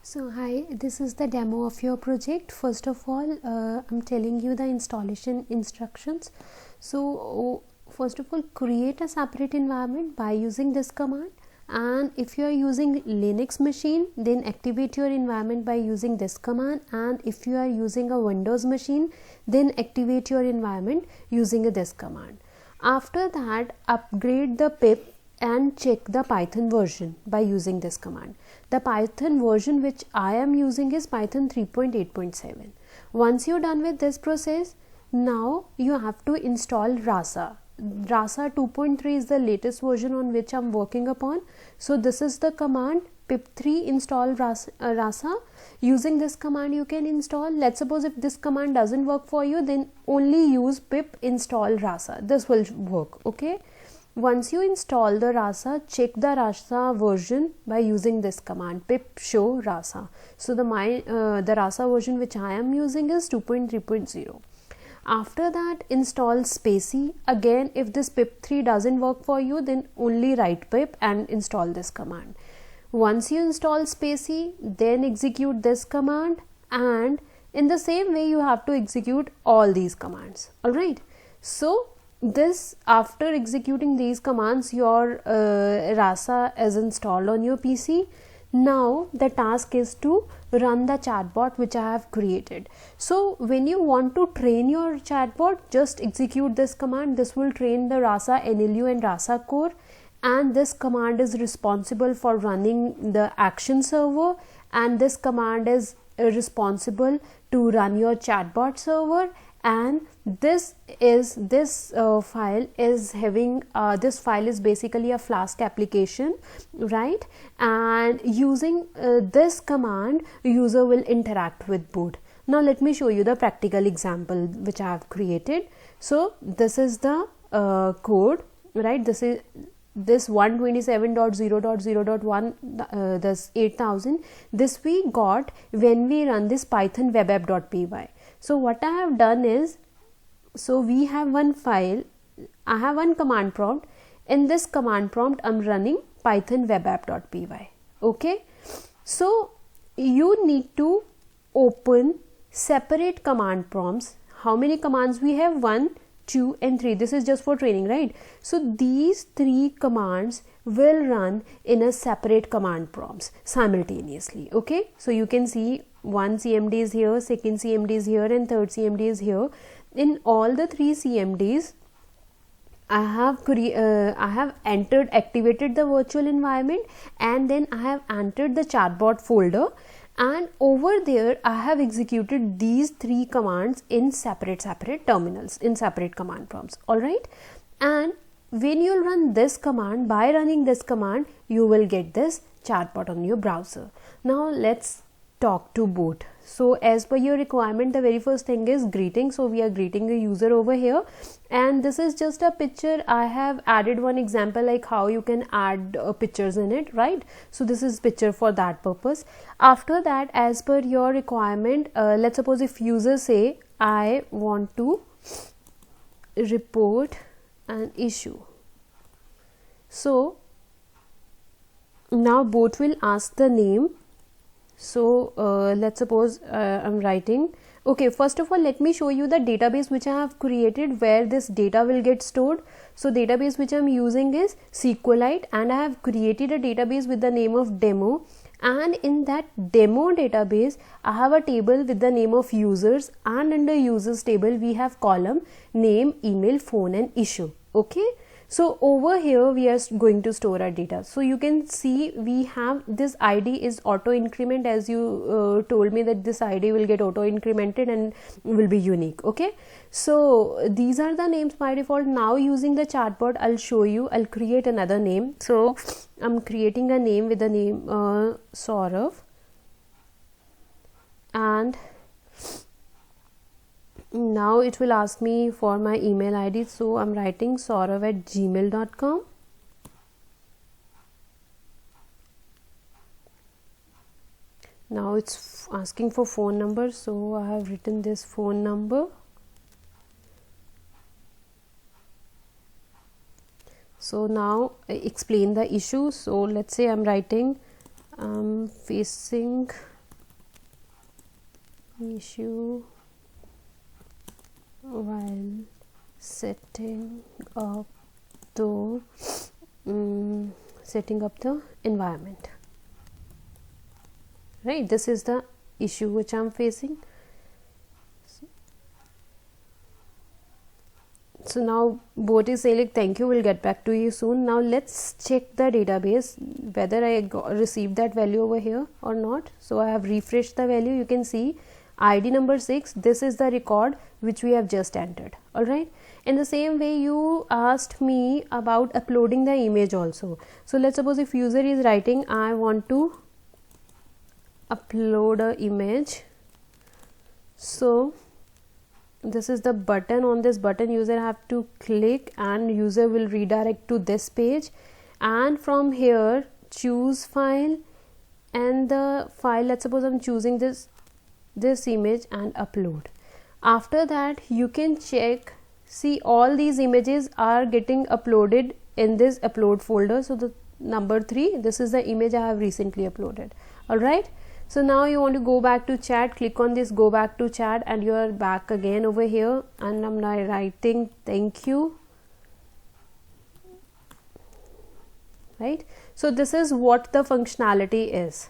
So hi, this is the demo of your project. First of all, I'm telling you the installation instructions. So first of all, create a separate environment by using this command, and if you are using Linux machine, then activate your environment by using this command, and if you are using a Windows machine, then activate your environment using this command. After that, upgrade the pip and check the Python version by using this command. The Python version which I am using is Python 3.8.7. Once you're done with this process, now you have to install Rasa. Rasa 2.3 is the latest version on which I'm working upon. So this is the command pip3 install Rasa. Using this command you can install. Let's suppose if this command doesn't work for you, then only use pip install Rasa. This will work, okay? Once you install the Rasa, check the Rasa version by using this command pip show Rasa. So the Rasa version which I am using is 2.3.0. After that, install Spacy. Again, if this pip3 doesn't work for you, then only write pip and install this command. Once you install Spacy, then execute this command, and in the same way you have to execute all these commands. Alright, so this after executing these commands, your Rasa is installed on your PC. Now the task is to run the chatbot which I have created. So when you want to train your chatbot, just execute this command. This will train the Rasa NLU and Rasa core, and this command is responsible for running the action server, and this command is responsible to run your chatbot server. And this file is having this file is basically a Flask application, right? And using this command, user will interact with boot. Now let me show you the practical example which I have created. So this is the code, right? This 127.0.0.1 this 8000, this we got when we run this python web app.py. So what I have done is, so we have one file, I have one command prompt. In this command prompt, I'm running python web app.py. Okay, so you need to open separate command prompts. How many commands we have? 1, 2 and 3. This is just for training, right? So these 3 commands will run in a separate command prompts simultaneously. Okay, so you can see one CMD is here, second CMD is here, and third CMD is here. In all the 3 CMDs, I have activated the virtual environment, and then I have entered the chatbot folder, and over there I have executed these 3 commands in separate terminals, in separate command prompts. Alright, and when you run this command, by running this command, you will get this chatbot on your browser. Now let's talk to boot. So as per your requirement, the very first thing is greeting. So we are greeting a user over here, and this is just a picture. I have added one example like how you can add pictures in it, right? So this is picture for that purpose. After that, as per your requirement, let's suppose if user say I want to report an issue. So now boot will ask the name. So let's suppose I'm writing, okay, first of all let me show you the database which I have created where this data will get stored. So database which I'm using is SQLite, and I have created a database with the name of demo, and in that demo database I have a table with the name of users, and under users table we have column name, email, phone and issue. Okay, so over here we are going to store our data. So you can see we have this ID is auto increment, as you told me that this ID will get auto incremented and will be unique. Okay, so these are the names by default. Now using the chatbot, I'll show you, I'll create another name. So I'm creating a name with the name Saurav, and now it will ask me for my email ID. So I'm writing saurav@gmail.com. Now it's asking for phone number, so I have written this phone number. So now explain the issue. So let's say I'm writing facing issue while setting up the environment. Right, this is the issue which I'm facing. So now bot is saying like, thank you, we'll get back to you soon. Now let's check the database whether I received that value over here or not. So I have refreshed the value. You can see ID number 6, this is the record which we have just entered. Alright, in the same way you asked me about uploading the image also. So let's suppose if user is writing, I want to upload a image. So this is the button. On this button user have to click and user will redirect to this page, and from here choose file, and the file, let's suppose I'm choosing this image and upload. After that you can check, see all these images are getting uploaded in this upload folder. So the number 3, this is the image I have recently uploaded. Alright, so now you want to go back to chat, click on this go back to chat, and you are back again over here, and I'm now writing thank you. Right, so this is what the functionality is.